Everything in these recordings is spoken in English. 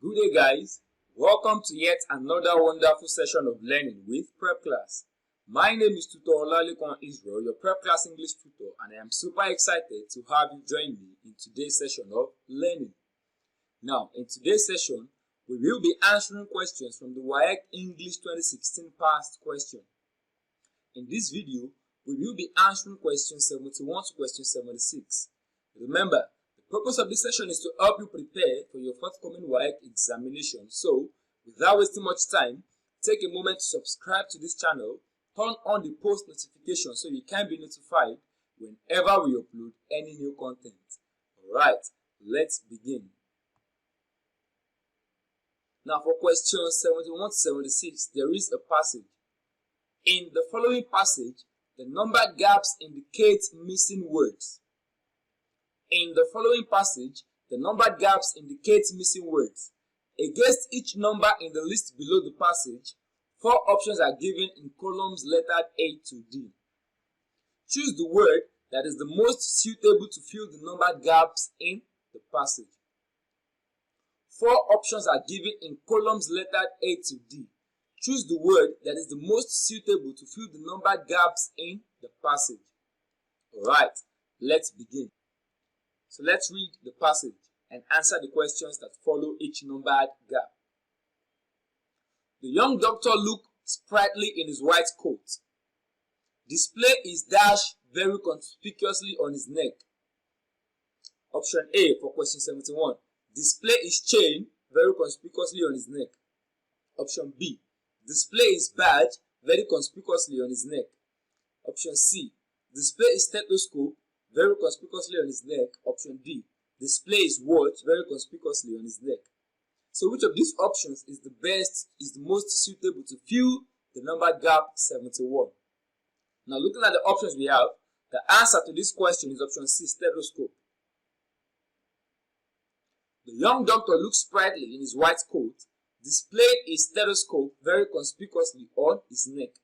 Good day guys, welcome to yet another wonderful session of learning with Prep Class. My name is Tutor Olalekon Israel, your Prep Class English tutor, and I am super excited to have you join me in today's session of learning. Now, in today's session, we will be answering questions from the WAEC English 2016 past question. In this video, we will be answering questions 71 to question 76. Remember, the purpose of this session is to help you prepare for your forthcoming WAEC examination. So, without wasting much time, take a moment to subscribe to this channel, turn on the post notification so you can be notified whenever we upload any new content. Alright, let's begin. Now for questions 71 to 76, there is a passage. In the following passage, the numbered gaps indicate missing words. In the following passage, the numbered gaps indicate missing words. Against each number in the list below the passage, 4 options are given in columns lettered A to D. Choose the word that is the most suitable to fill the numbered gaps in the passage. 4 options are given in columns lettered A to D. Choose the word that is the most suitable to fill the numbered gaps in the passage. Alright, let's begin. So let's read the passage and answer the questions that follow each numbered gap. The young doctor looked sprightly in his white coat. Display is dash very conspicuously on his neck. Option A for question 71. Display is chain very conspicuously on his neck. Option B. Display is badge very conspicuously on his neck. Option C. Display is stethoscope very conspicuously on his neck. Option D. Display is watch very conspicuously on his neck. So which of these options is the most suitable to fill the numbered gap 71? Now looking at the options we have, the answer to this question is option C, stethoscope. The young doctor looks sprightly in his white coat. Displayed is stethoscope very conspicuously on his neck.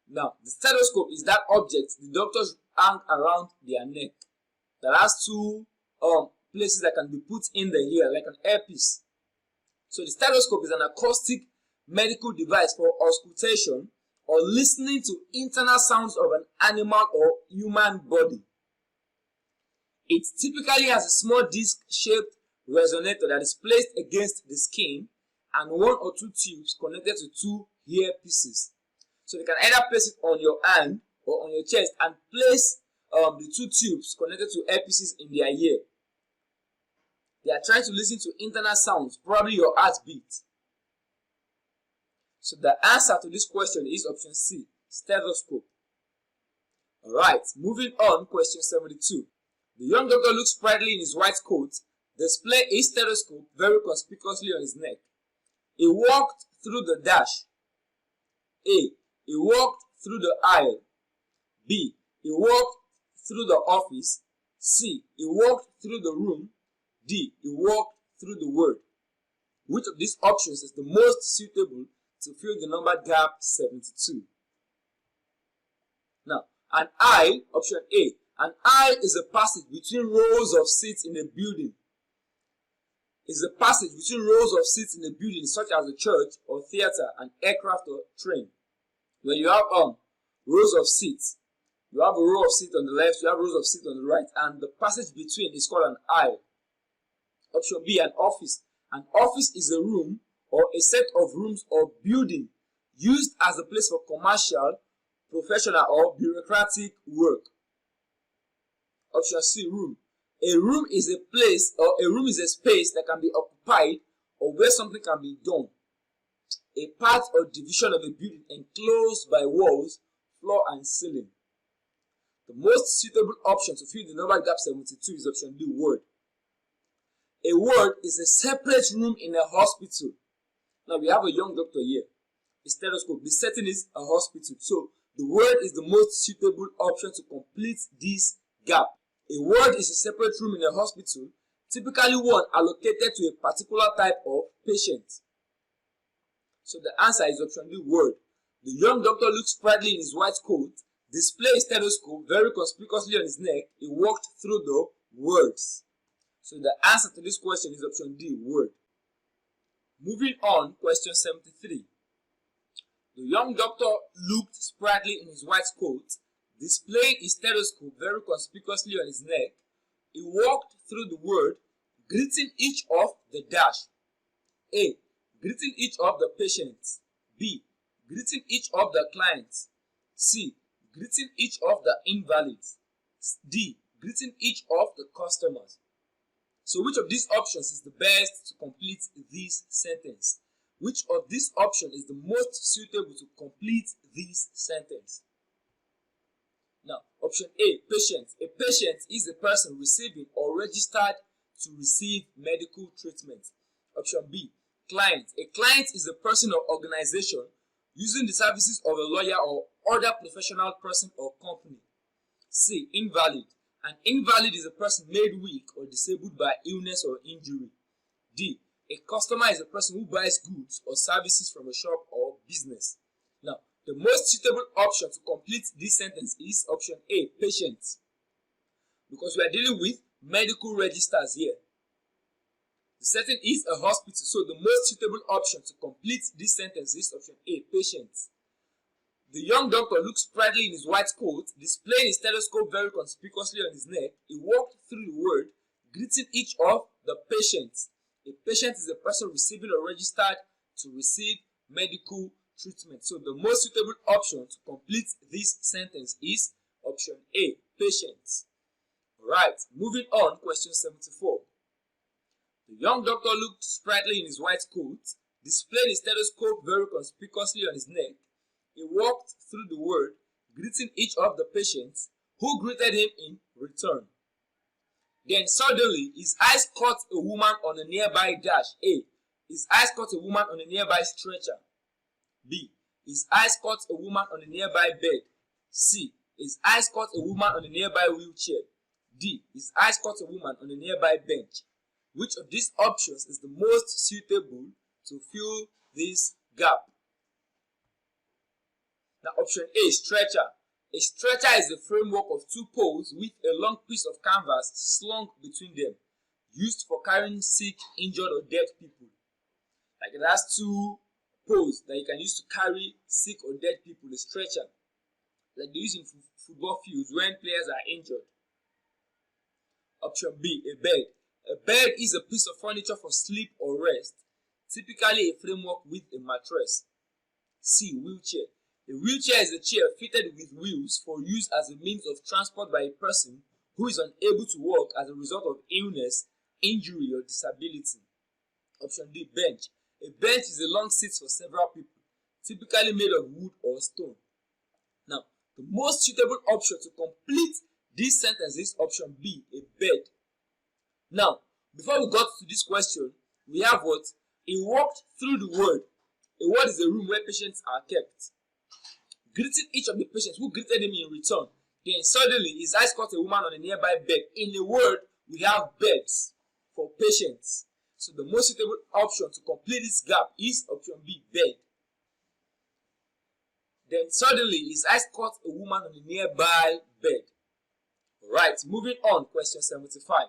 Now, the stethoscope is that object the doctors hang around their neck that has 2 places that can be put in the ear, like an earpiece. So the stethoscope is an acoustic medical device for auscultation or listening to internal sounds of an animal or human body. It typically has a small disc-shaped resonator that is placed against the skin and 1 or 2 tubes connected to 2 earpieces. So you can either place it on your hand or on your chest and place the 2 tubes connected to earpieces in their ear. They are trying to listen to internal sounds, probably your heartbeat. So the answer to this question is option C, stethoscope. Alright, moving on, question 72. The young doctor looks sprightly in his white coat. Display is stethoscope very conspicuously on his neck. He walked through the dash. A. He walked through the aisle. B. He walked through the office. C. He walked through the room. D. He walked through the word. Which of these options is the most suitable to fill the numbered gap 72? Now, an aisle, option A. An aisle is a passage between rows of seats in a building. It's a passage between rows of seats in a building such as a church or theater, an aircraft or train. When you have rows of seats, you have a row of seats on the left, you have rows of seats on the right, and the passage between is called an aisle. Option B, an office. An office is a room or a set of rooms or building used as a place for commercial, professional, or bureaucratic work. Option C, room. A room is a place or a room is a space that can be occupied or where something can be done. A part or division of a building enclosed by walls, floor, and ceiling. The most suitable option to fill the numbered gap 72 is option D, ward. A ward is a separate room in a hospital. Now we have a young doctor here, a stethoscope. The setting is a hospital. So the ward is the most suitable option to complete this gap. A ward is a separate room in a hospital, typically one allocated to a particular type of patient. So the answer is option D, word. The young doctor looks sprightly in his white coat. Display his stethoscope very conspicuously on his neck. He walked through the words. So the answer to this question is option D, word. Moving on, question 73. The young doctor looked sprightly in his white coat, displaying his stethoscope very conspicuously on his neck. He walked through the ward, greeting each of the dash. A. Greeting each of the patients. B. Greeting each of the clients. C. Greeting each of the invalids. D. Greeting each of the customers. So which of these options is the best to complete this sentence? Which of these options is the most suitable to complete this sentence? Now, option A, patient. A patient is a person receiving or registered to receive medical treatment. Option B, client. A client is a person or organization using the services of a lawyer or other professional person or company. C, invalid. An invalid is a person made weak or disabled by illness or injury. D, a customer is a person who buys goods or services from a shop or business. Now, the most suitable option to complete this sentence is option A, patient, because we are dealing with medical registers here. The setting is a hospital, so the most suitable option to complete this sentence is option A, patient. The young doctor looked sprightly in his white coat, displaying his stethoscope very conspicuously on his neck. He walked through the ward, greeting each of the patients. A patient is a person receiving or registered to receive medical treatment. So the most suitable option to complete this sentence is option A, patient. Alright, moving on, question 74. The young doctor looked sprightly in his white coat, displaying his stethoscope very conspicuously on his neck. He walked through the ward, greeting each of the patients, who greeted him in return. Then suddenly, his eyes caught a woman on a nearby dash. A. His eyes caught a woman on a nearby stretcher. B. His eyes caught a woman on a nearby bed. C. His eyes caught a woman on a nearby wheelchair. D. His eyes caught a woman on a nearby bench. Which of these options is the most suitable to fill this gap? Now, option A, stretcher. A stretcher is a framework of two poles with a long piece of canvas slung between them, used for carrying sick, injured, or dead people. Like it has two poles that you can use to carry sick or dead people, a stretcher. Like they use in football fields when players are injured. Option B, a bed. A bed is a piece of furniture for sleep or rest, typically a framework with a mattress. C, wheelchair. A wheelchair is a chair fitted with wheels for use as a means of transport by a person who is unable to walk as a result of illness, injury, or disability. Option D, bench. A bench is a long seat for several people, typically made of wood or stone. Now, the most suitable option to complete this sentence is option B, a bed. Now, before we got to this question, we have what? He walked through the ward. A ward is a room where patients are kept, greeting each of the patients who greeted him in return. Then suddenly his eyes caught a woman on a nearby bed. In a word, we have beds for patients. So the most suitable option to complete this gap is option B, bed. Then suddenly his eyes caught a woman on a nearby bed. Alright, moving on, question 75.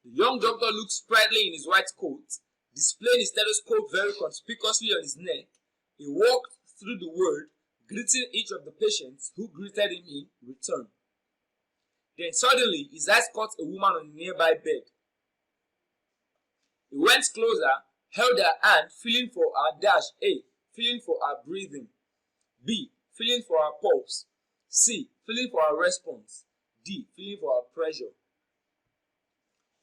The young doctor looked sprightly in his white coat, displaying his stethoscope very conspicuously on his neck. He walked through the ward, greeting each of the patients who greeted him in return. Then suddenly, his eyes caught a woman on a nearby bed. He went closer, held her hand, feeling for her dash. A. Feeling for her breathing. B. Feeling for her pulse. C. Feeling for her response. D. Feeling for her pressure.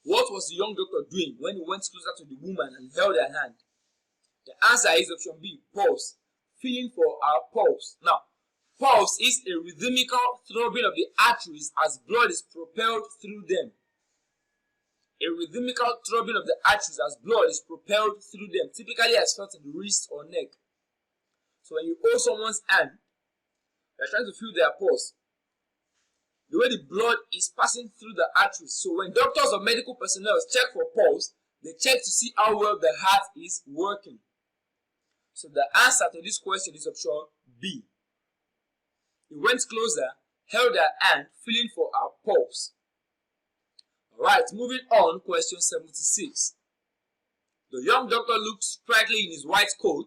What was the young doctor doing when he went closer to the woman and held her hand? The answer is option B, pulse. Feeling for our pulse. Now, pulse is a rhythmical throbbing of the arteries as blood is propelled through them. A rhythmical throbbing of the arteries as blood is propelled through them, typically as felt in the wrist or neck. So when you hold someone's hand, you're trying to feel their pulse. The way the blood is passing through the arteries. So when doctors or medical personnel check for pulse, they check to see how well the heart is working. So the answer to this question is option B. He went closer, held her hand, feeling for her pulse. Alright, moving on, question 76. The young doctor looked sprightly in his white coat,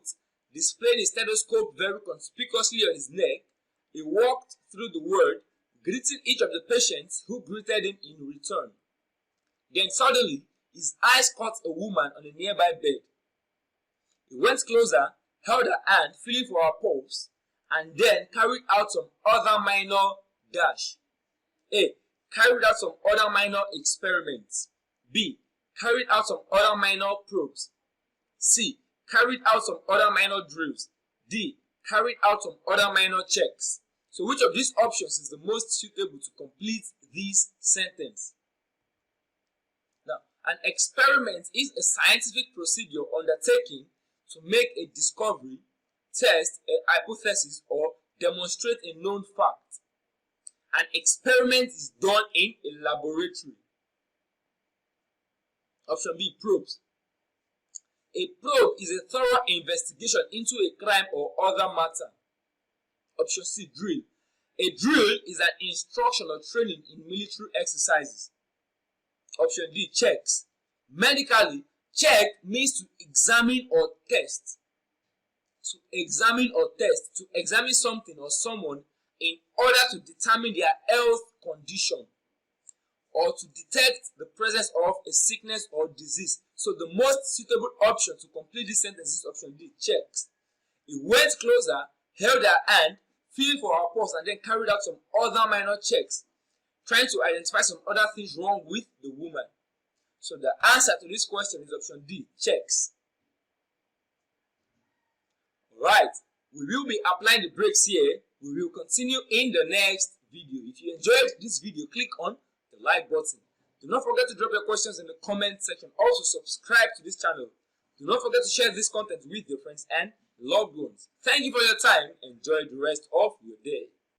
displayed a stethoscope very conspicuously on his neck. He walked through the ward, greeting each of the patients who greeted him in return. Then suddenly, his eyes caught a woman on a nearby bed. He went closer, held her hand, feeling for her pulse, and then carried out some other minor dash. A. Carried out some other minor experiments. B. Carried out some other minor probes. C. Carried out some other minor drills. D. Carried out some other minor checks. So which of these options is the most suitable to complete this sentence? Now, an experiment is a scientific procedure undertaken to make a discovery, test a hypothesis, or demonstrate a known fact. An experiment is done in a laboratory. Option B, probes. A probe is a thorough investigation into a crime or other matter. Option C, drill. A drill is an instruction or training in military exercises. Option D, checks. Medically, check means to examine or test. To examine or test, to examine something or someone in order to determine their health condition or to detect the presence of a sickness or disease. So the most suitable option to complete this sentence is option D, checks. He went closer, held her hand, feel for her pulse, and then carried out some other minor checks, trying to identify some other things wrong with the woman. So the answer to this question is option D, checks. Alright, we will be applying the breaks here. We will continue in the next video. If you enjoyed this video, click on the like button. Do not forget to drop your questions in the comment section. Also subscribe to this channel. Do not forget to share this content with your friends and loved ones. Thank you for your time. Enjoy the rest of your day.